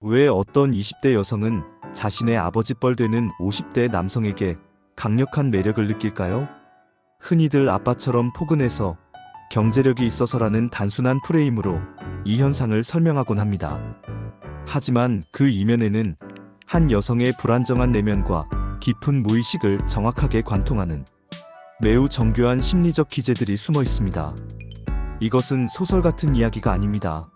왜 어떤 20대 여성은 자신의 아버지뻘 되는 50대 남성에게 강력한 매력을 느낄까요? 흔히들 아빠처럼 포근해서 경제력이 있어서라는 단순한 프레임으로 이 현상을 설명하곤 합니다. 하지만 그 이면에는 한 여성의 불안정한 내면과 깊은 무의식을 정확하게 관통하는 매우 정교한 심리적 기제들이 숨어 있습니다. 이것은 소설 같은 이야기가 아닙니다.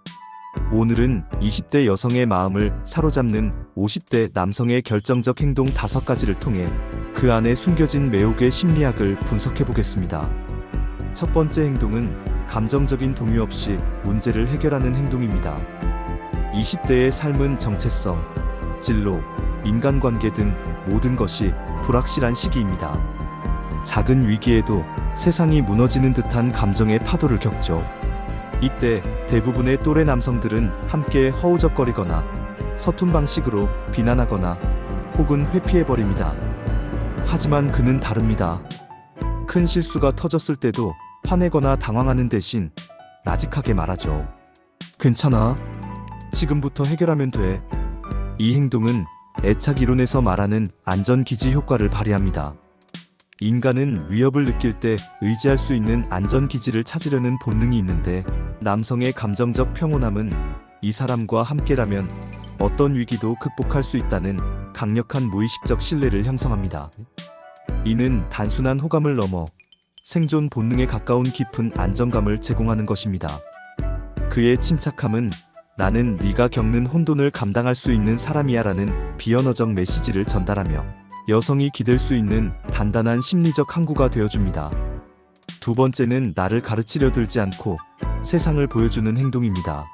오늘은 20대 여성의 마음을 사로잡는 50대 남성의 결정적 행동 5가지를 통해 그 안에 숨겨진 매혹의 심리학을 분석해 보겠습니다. 첫 번째 행동은 감정적인 동요 없이 문제를 해결하는 행동입니다. 20대의 삶은 정체성, 진로, 인간관계 등 모든 것이 불확실한 시기입니다. 작은 위기에도 세상이 무너지는 듯한 감정의 파도를 겪죠. 이때 대부분의 또래 남성들은 함께 허우적거리거나 서툰 방식으로 비난하거나 혹은 회피해버립니다. 하지만 그는 다릅니다. 큰 실수가 터졌을 때도 화내거나 당황하는 대신 나직하게 말하죠. 괜찮아. 지금부터 해결하면 돼. 이 행동은 애착 이론에서 말하는 안전기지 효과를 발휘합니다. 인간은 위협을 느낄 때 의지할 수 있는 안전기지를 찾으려는 본능이 있는데 남성의 감정적 평온함은 이 사람과 함께라면 어떤 위기도 극복할 수 있다는 강력한 무의식적 신뢰를 형성합니다. 이는 단순한 호감을 넘어 생존 본능에 가까운 깊은 안정감을 제공하는 것입니다. 그의 침착함은 나는 네가 겪는 혼돈을 감당할 수 있는 사람이야 라는 비언어적 메시지를 전달하며 여성이 기댈 수 있는 단단한 심리적 항구가 되어줍니다. 두 번째는 나를 가르치려 들지 않고 세상을 보여주는 행동입니다.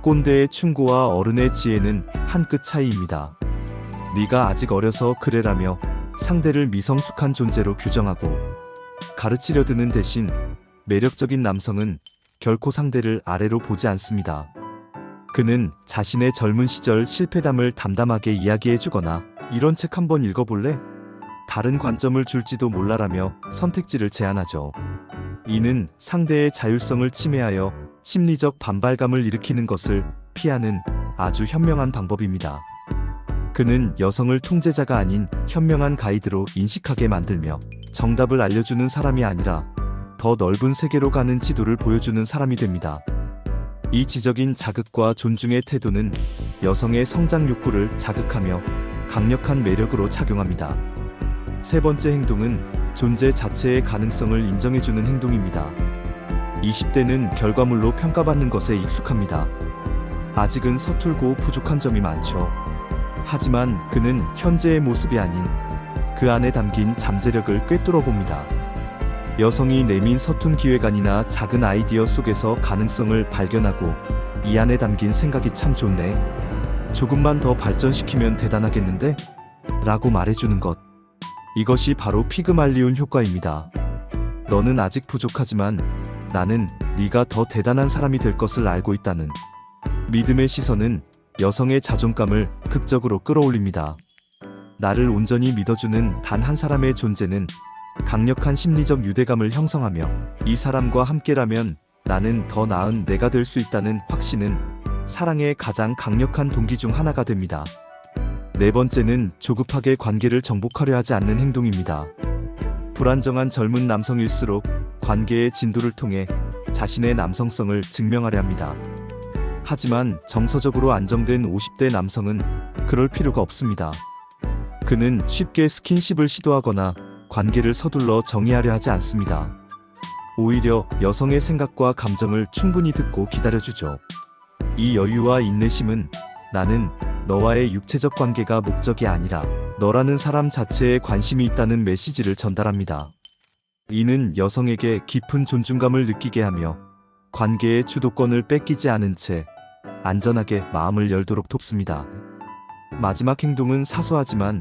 꼰대의 충고와 어른의 지혜는 한 끗 차이입니다. 네가 아직 어려서 그래라며 상대를 미성숙한 존재로 규정하고 가르치려 드는 대신 매력적인 남성은 결코 상대를 아래로 보지 않습니다. 그는 자신의 젊은 시절 실패담을 담담하게 이야기해주거나 이런 책 한번 읽어볼래? 다른 관점을 줄지도 몰라라며 선택지를 제안하죠. 이는 상대의 자율성을 침해하여 심리적 반발감을 일으키는 것을 피하는 아주 현명한 방법입니다. 그는 여성을 통제자가 아닌 현명한 가이드로 인식하게 만들며 정답을 알려주는 사람이 아니라 더 넓은 세계로 가는 지도를 보여주는 사람이 됩니다. 이 지적인 자극과 존중의 태도는 여성의 성장 욕구를 자극하며 강력한 매력으로 작용합니다. 세 번째 행동은 존재 자체의 가능성을 인정해주는 행동입니다. 20대는 결과물로 평가받는 것에 익숙합니다. 아직은 서툴고 부족한 점이 많죠. 하지만 그는 현재의 모습이 아닌 그 안에 담긴 잠재력을 꿰뚫어 봅니다. 여성이 내민 서툰 기획안이나 작은 아이디어 속에서 가능성을 발견하고 이 안에 담긴 생각이 참 좋네. 조금만 더 발전시키면 대단하겠는데? 라고 말해주는 것. 이것이 바로 피그말리온 효과입니다. 너는 아직 부족하지만 나는 네가 더 대단한 사람이 될 것을 알고 있다는 믿음의 시선은 여성의 자존감을 극적으로 끌어올립니다. 나를 온전히 믿어주는 단 한 사람의 존재는 강력한 심리적 유대감을 형성하며 이 사람과 함께라면 나는 더 나은 내가 될 수 있다는 확신은 사랑의 가장 강력한 동기 중 하나가 됩니다. 네 번째는 조급하게 관계를 정복하려 하지 않는 행동입니다. 불안정한 젊은 남성일수록 관계의 진도를 통해 자신의 남성성을 증명하려 합니다. 하지만 정서적으로 안정된 50대 남성은 그럴 필요가 없습니다. 그는 쉽게 스킨십을 시도하거나 관계를 서둘러 정의하려 하지 않습니다. 오히려 여성의 생각과 감정을 충분히 듣고 기다려주죠. 이 여유와 인내심은 나는 너와의 육체적 관계가 목적이 아니라 너라는 사람 자체에 관심이 있다는 메시지를 전달합니다. 이는 여성에게 깊은 존중감을 느끼게 하며 관계의 주도권을 뺏기지 않은 채 안전하게 마음을 열도록 돕습니다. 마지막 행동은 사소하지만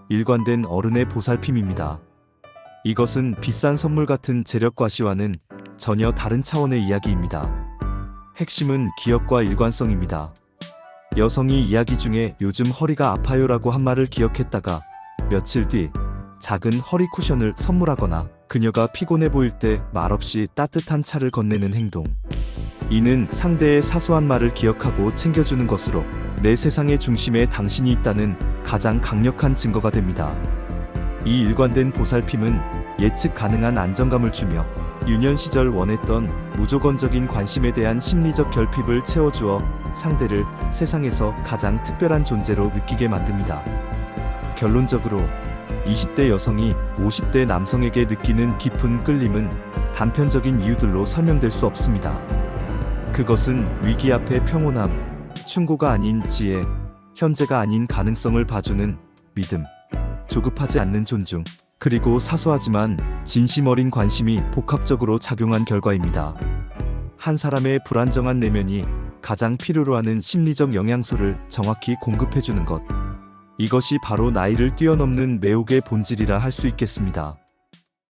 일관된 어른의 보살핌입니다. 이것은 비싼 선물 같은 재력 과시와는 전혀 다른 차원의 이야기입니다. 핵심은 기억과 일관성입니다. 여성이 이야기 중에 요즘 허리가 아파요라고 한 말을 기억했다가 며칠 뒤 작은 허리 쿠션을 선물하거나 그녀가 피곤해 보일 때 말없이 따뜻한 차를 건네는 행동. 이는 상대의 사소한 말을 기억하고 챙겨주는 것으로 내 세상의 중심에 당신이 있다는 가장 강력한 증거가 됩니다. 이 일관된 보살핌은 예측 가능한 안정감을 주며 유년 시절 원했던 무조건적인 관심에 대한 심리적 결핍을 채워주어 상대를 세상에서 가장 특별한 존재로 느끼게 만듭니다. 결론적으로 20대 여성이 50대 남성에게 느끼는 깊은 끌림은 단편적인 이유들로 설명될 수 없습니다. 그것은 위기 앞의 평온함, 충고가 아닌 지혜, 현재가 아닌 가능성을 봐주는 믿음, 조급하지 않는 존중, 그리고 사소하지만 진심 어린 관심이 복합적으로 작용한 결과입니다. 한 사람의 불안정한 내면이 가장 필요로 하는 심리적 영양소를 정확히 공급해주는 것. 이것이 바로 나이를 뛰어넘는 매혹의 본질이라 할 수 있겠습니다.